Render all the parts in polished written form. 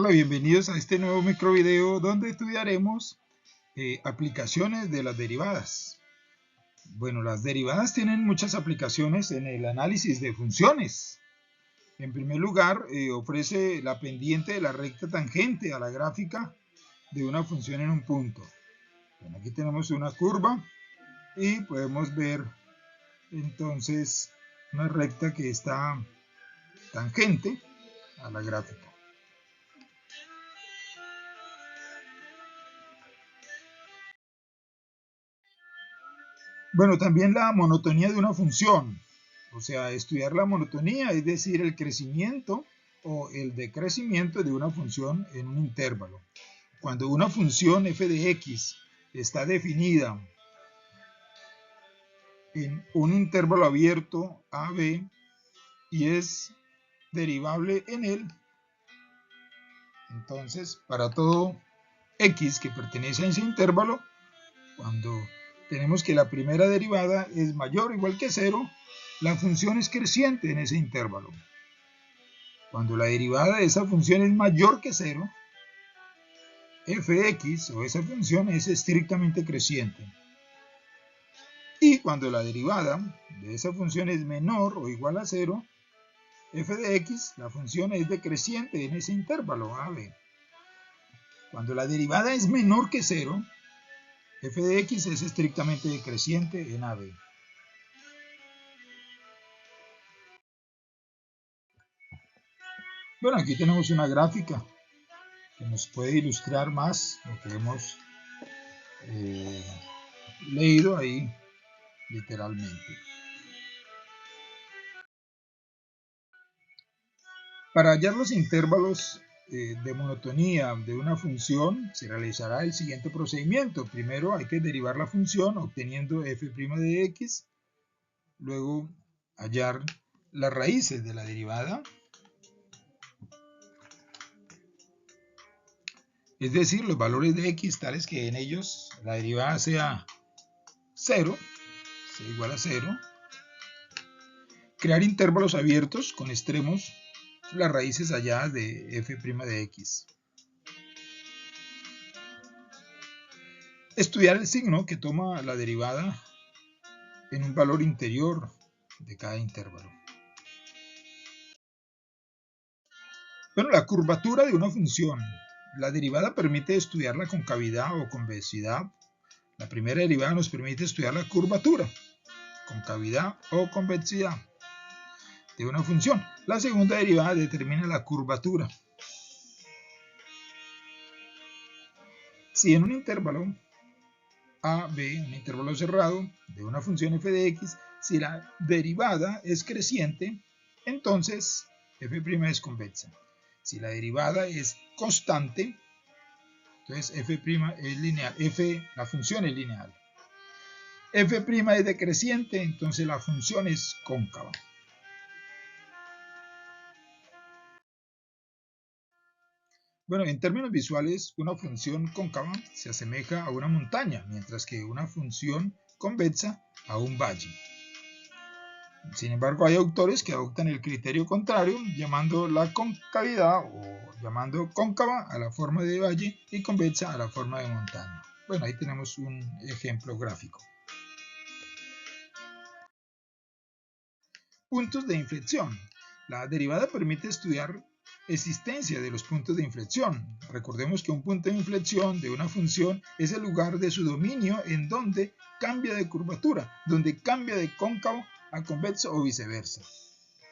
Hola, bienvenidos a este nuevo microvideo donde estudiaremos aplicaciones de las derivadas. Bueno, las derivadas tienen muchas aplicaciones en el análisis de funciones. En primer lugar, ofrece la pendiente de la recta tangente a la gráfica de una función en un punto. Bueno, aquí tenemos una curva y podemos ver entonces una recta que está tangente a la gráfica. Bueno, también la monotonía de una función, o sea, estudiar la monotonía, es decir, el crecimiento o el decrecimiento de una función en un intervalo. Cuando una función f de x está definida en un intervalo abierto a, b, y es derivable en él, entonces para todo x que pertenece a ese intervalo, cuando tenemos que la primera derivada es mayor o igual que 0, la función es creciente en ese intervalo. Cuando la derivada de esa función es mayor que 0, f de x o esa función es estrictamente creciente. Y cuando la derivada de esa función es menor o igual a 0, f de x, la función es decreciente en ese intervalo a, b. Cuando la derivada es menor que 0, f de x es estrictamente decreciente en AB. Bueno, aquí tenemos una gráfica que nos puede ilustrar más lo que hemos leído ahí literalmente. Para hallar los intervalos de monotonía de una función se realizará el siguiente procedimiento. Primero hay que derivar la función obteniendo f' de x, luego hallar las raíces de la derivada, es decir, los valores de x tales que en ellos la derivada sea 0, sea igual a 0, crear intervalos abiertos con extremos, las raíces halladas de f' de x. Estudiar el signo que toma la derivada en un valor interior de cada intervalo. Bueno, la curvatura de una función. La derivada permite estudiar la concavidad o convexidad. La primera derivada nos permite estudiar la curvatura, concavidad o convexidad de una función. La segunda derivada determina la curvatura. Si en un intervalo a, b, un intervalo cerrado de una función f de x, si la derivada es creciente, entonces f' es convexa. Si la derivada es constante, entonces f' es lineal, la función es lineal. F' es decreciente, entonces la función es cóncava. Bueno, en términos visuales, una función cóncava se asemeja a una montaña, mientras que una función convexa a un valle. Sin embargo, hay autores que adoptan el criterio contrario, llamando la concavidad o llamando cóncava a la forma de valle y convexa a la forma de montaña. Bueno, ahí tenemos un ejemplo gráfico. Puntos de inflexión. La derivada permite estudiar existencia de los puntos de inflexión. Recordemos que un punto de inflexión de una función es el lugar de su dominio en donde cambia de curvatura, donde cambia de cóncavo a convexo o viceversa.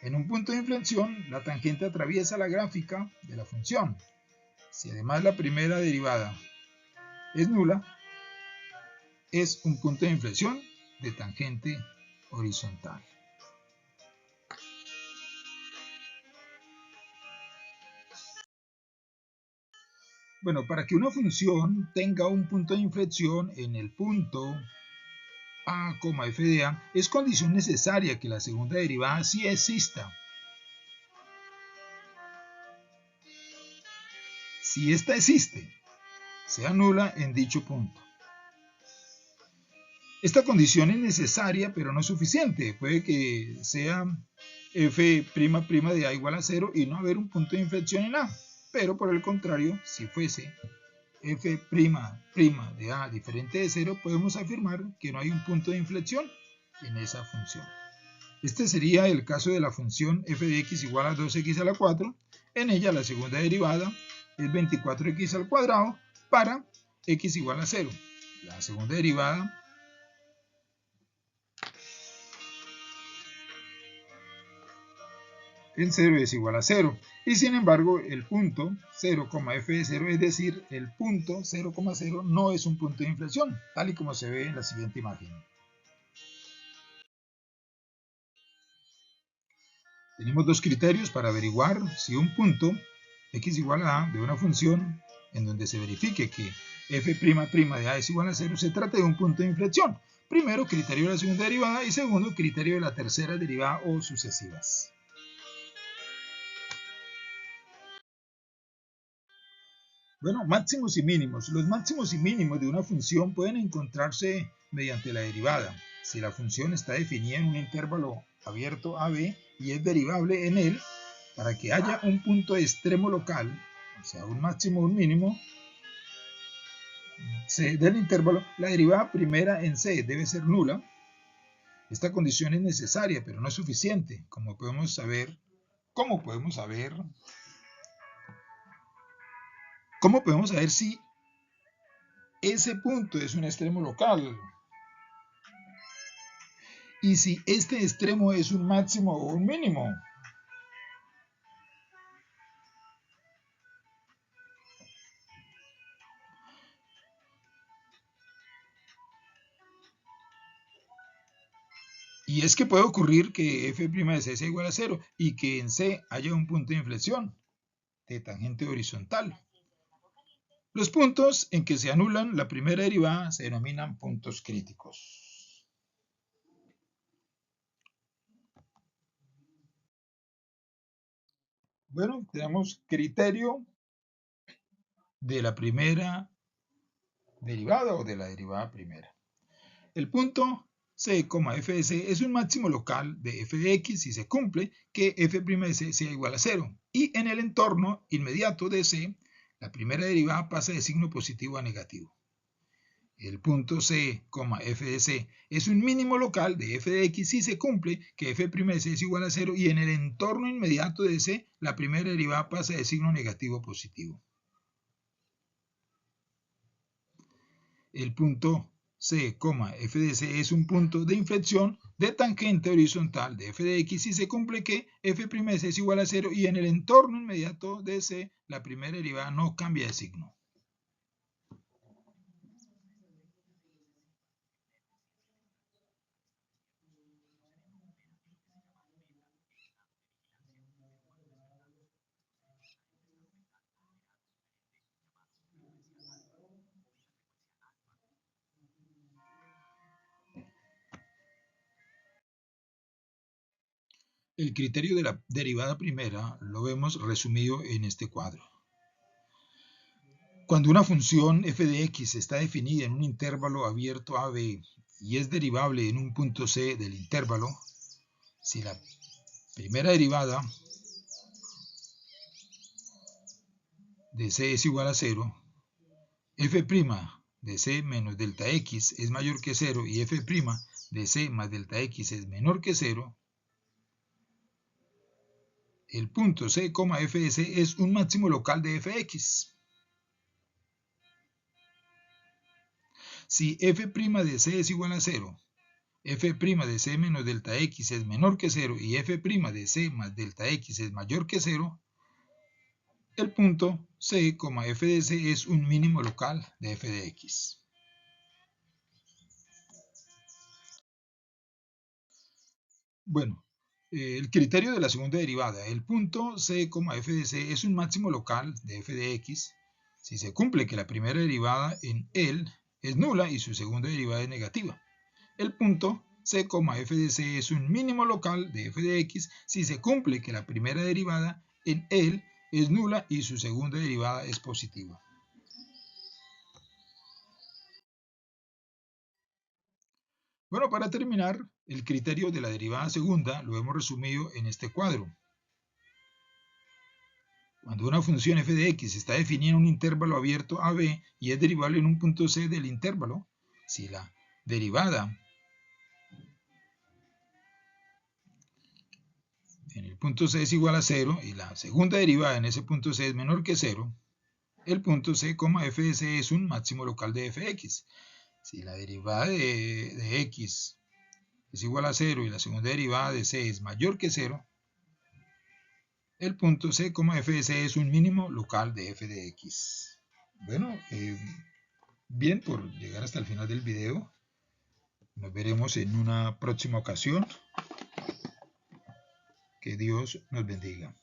En un punto de inflexión, la tangente atraviesa la gráfica de la función. Si además la primera derivada es nula, es un punto de inflexión de tangente horizontal. Bueno, para que una función tenga un punto de inflexión en el punto a, f de a, es condición necesaria que la segunda derivada sí exista. Si esta existe, sea nula en dicho punto. Esta condición es necesaria, pero no suficiente. Puede que sea f' de a igual a 0 y no haber un punto de inflexión en a. pero por el contrario, si fuese f' de a diferente de 0, podemos afirmar que no hay un punto de inflexión en esa función. Este sería el caso de la función f de x igual a 2x a la 4. En ella la segunda derivada es 24x al cuadrado para x igual a 0. La segunda derivada en 0 es igual a 0. Y sin embargo, el punto 0, f de 0, es decir, el punto 0,0 no es un punto de inflexión, tal y como se ve en la siguiente imagen. Tenemos dos criterios para averiguar si un punto x igual a a de una función en donde se verifique que f' de a es igual a 0 se trata de un punto de inflexión. Primero, criterio de la segunda derivada y segundo, criterio de la tercera derivada o sucesivas. Bueno, máximos y mínimos. Los máximos y mínimos de una función pueden encontrarse mediante la derivada. Si la función está definida en un intervalo abierto a b y es derivable en él, para que haya un punto de extremo local, o sea, un máximo o un mínimo, del intervalo, la derivada primera en c debe ser nula. Esta condición es necesaria, pero no es suficiente. ¿Cómo podemos saber si ese punto es un extremo local? Y si este extremo es un máximo o un mínimo. Y es que puede ocurrir que f' de c sea igual a 0 y que en c haya un punto de inflexión de tangente horizontal. Los puntos en que se anulan la primera derivada se denominan puntos críticos. Bueno, tenemos criterio de la primera derivada o de la derivada primera. El punto c, f de c es un máximo local de f de x si se cumple que f' de c sea igual a 0. Y en el entorno inmediato de c, la primera derivada pasa de signo positivo a negativo. El punto c, f de c es un mínimo local de f de x si se cumple que f' de c es igual a 0 y en el entorno inmediato de c, la primera derivada pasa de signo negativo a positivo. El punto c, f de c es un punto de inflexión de tangente horizontal de f de x si se cumple que f' de c es igual a 0 y en el entorno inmediato de c, la primera derivada no cambia de signo. El criterio de la derivada primera lo vemos resumido en este cuadro. Cuando una función f de x está definida en un intervalo abierto a b y es derivable en un punto c del intervalo, si la primera derivada de c es igual a 0, f' de c menos delta x es mayor que 0 y f' de c más delta x es menor que 0, el punto c, f de c es un máximo local de fx. Si f' de c es igual a 0, f' de c menos delta x es menor que 0 y f' de c más delta x es mayor que 0, el punto c, f de c es un mínimo local de f de x. Bueno, el criterio de la segunda derivada. El punto c, f de c es un máximo local de f de x si se cumple que la primera derivada en él es nula y su segunda derivada es negativa. El punto c, f de c es un mínimo local de f de x si se cumple que la primera derivada en él es nula y su segunda derivada es positiva. Bueno, para terminar, el criterio de la derivada segunda lo hemos resumido en este cuadro. Cuando una función f de x está definida en un intervalo abierto a b y es derivable en un punto c del intervalo, si la derivada en el punto c es igual a 0 y la segunda derivada en ese punto c es menor que 0, el punto c, f de c es un máximo local de f de x. Si la derivada de x es igual a 0 y la segunda derivada de c es mayor que 0, el punto c, f de c es un mínimo local de f de x. Bueno, bien, por llegar hasta el final del video. Nos veremos en una próxima ocasión. Que Dios nos bendiga.